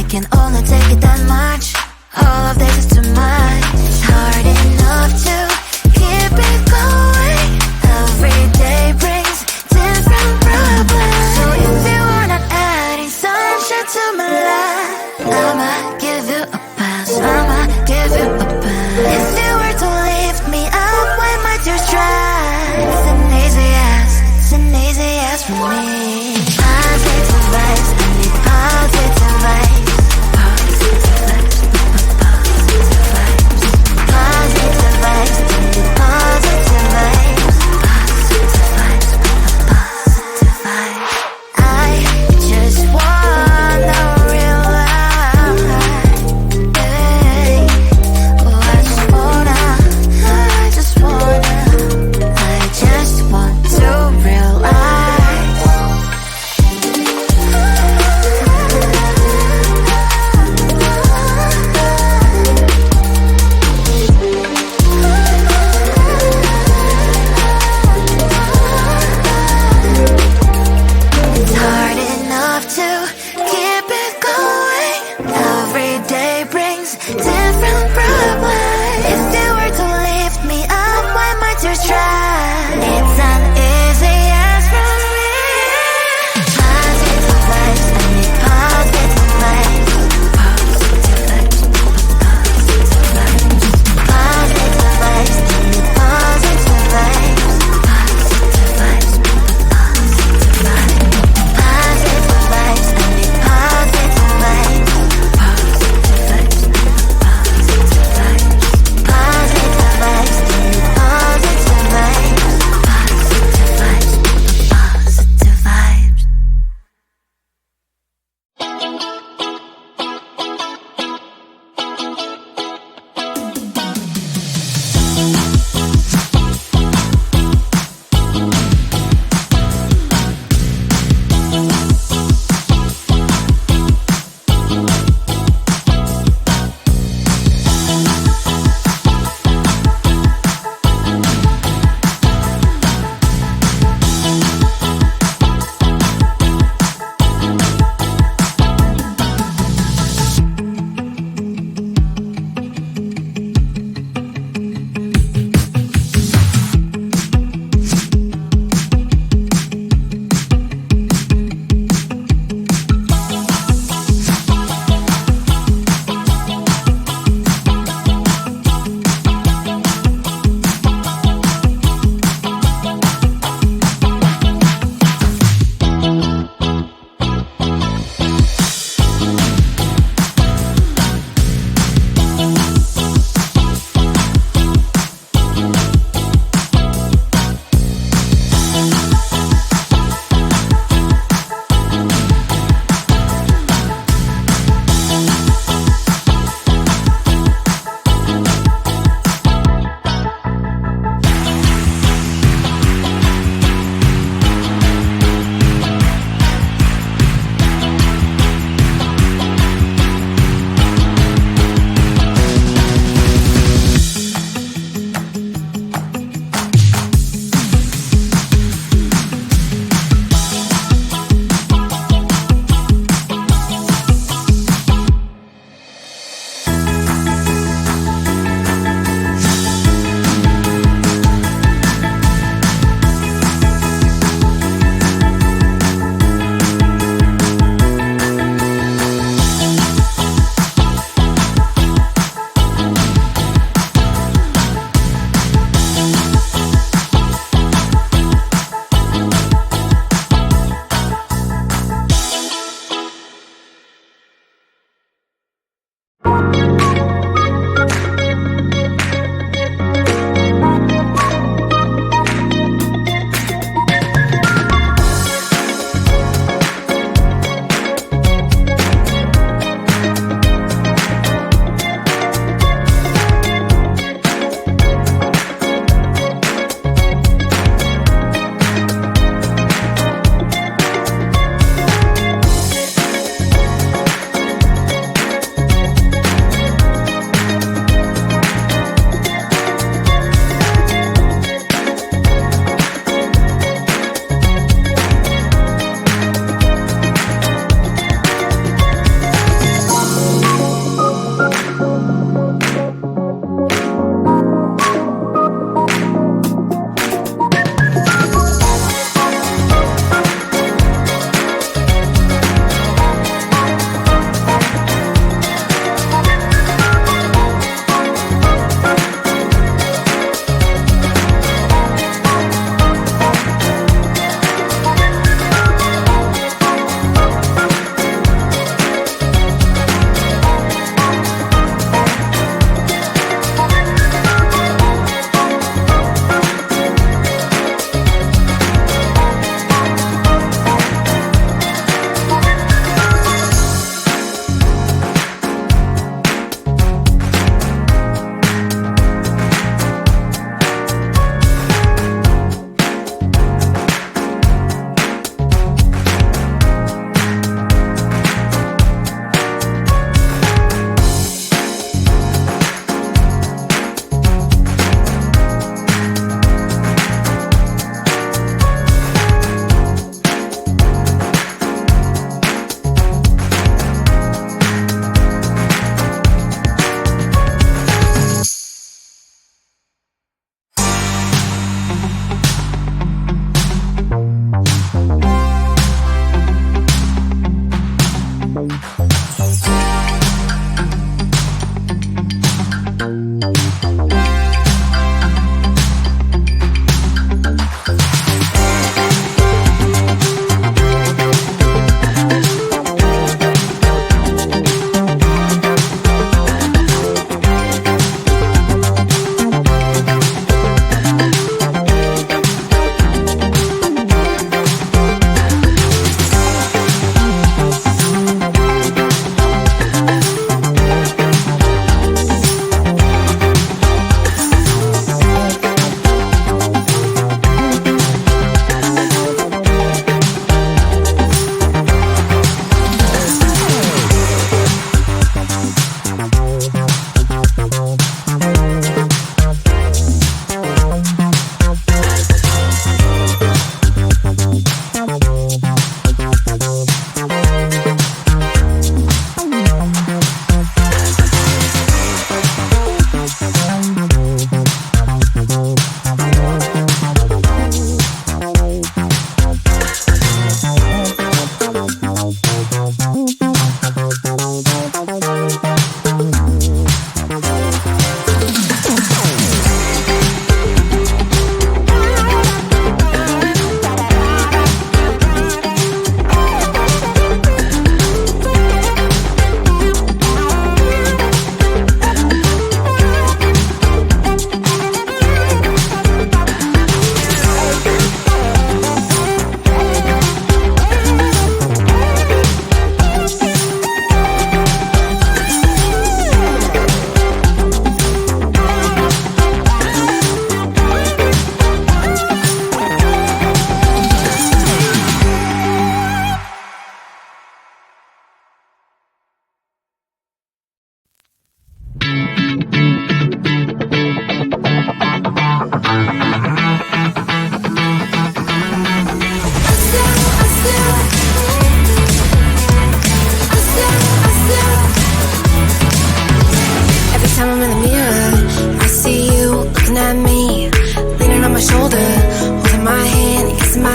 can only take it that much. All of this is too much. It's hard enough to keep it going. Every day brings different problems. So if you are not adding sunshine to my life, I'ma give you a pass, I'ma give you a pass. If you were to lift me up when my tears dry, it's an easy yes, it's an easy yes for me. Positive vibes, I need positive vibes. Positive vibes, positive vibes, positive vibes.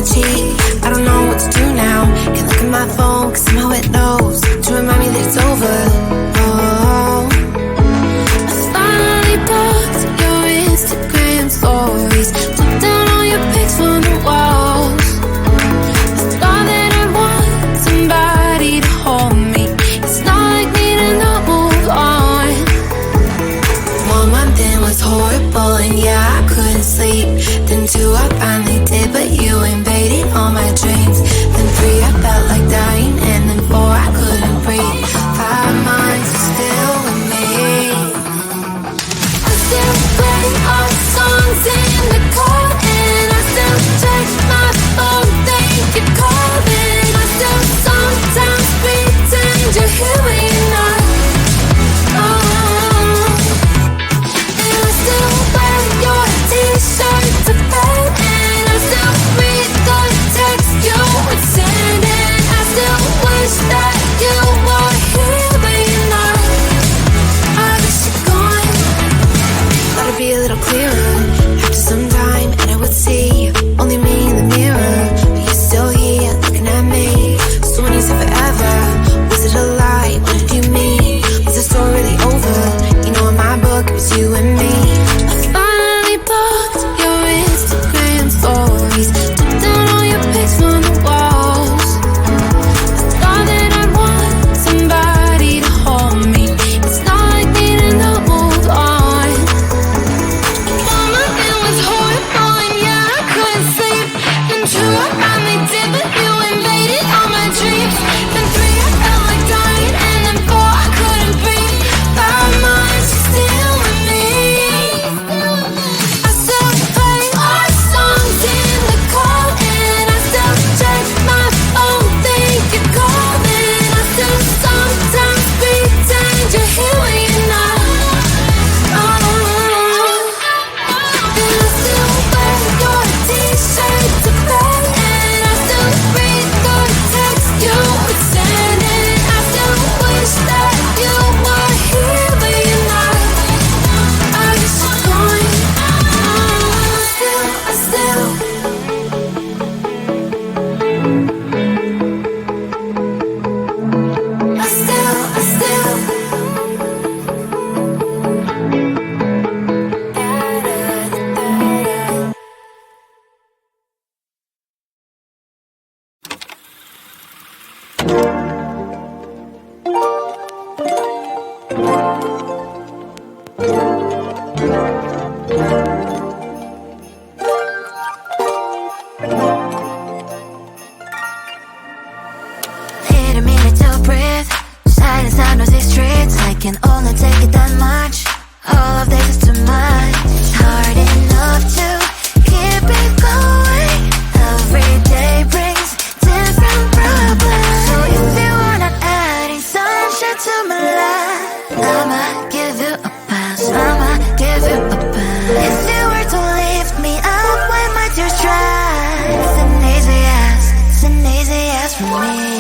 my cheek. I don't know what to do now. Can't look at my phone, cause somehow it knows to remind me that it's over. Oh, I finally blocked your Instagram stories, took down all your pics from the walls. I thought that I'd want somebody to hold me. It's not like me to not move on. 1 month in was horrible, and yeah, I couldn't sleep. Then 2, I finally did, but you invaded all my dreams. Then 3, I felt like dying, and then 4, I couldn't breathe. 5 months, you're still with me. I still play our songs in the car, and I still check my phone, think you're calling. I still sometimes pretend you're here when you're not. And I still wear your t-shirt to bed, and I still read the text you would send, and I still wish that you were here but you're not. I wish you're gone. Thought it'd be a little clearer after some time, and I would see only me in the mirror, but you're still here looking at me. So when you said forever, was it a lie? What did you mean? Was the story really over? You know in my book it was you and me. I finally blocked your Instagram stories, took down all your pics from the walls. I thought that I'd want somebody to hold me. It's not like me to not move on. 1 month it was horrible, and yeah, I couldn't sleep. Then 2, I finally did, but you invaded all my dreams. Then 3, I felt like dying, and then 4, I couldn't breathe. 5 months, you're still with me. I still play our songs in the car, and I still check my phone, think you're calling. I still sometimes pretend you're here when you're not. And I still wear your t-shirt to bed, and I still read the text you would send, and I still wish that you were here but you're not. I wish you're gone. I still need a minute to breathe. Silence, I know these streets, I can only take it that much. All of this is too much. It's hard enough to keep it going. Every day brings different problems. So if you wanna adding sunshine to my life, I'ma give you a pass, I'ma give you a pass. If you were to lift me up when my tears dry, it's an easy ask for me.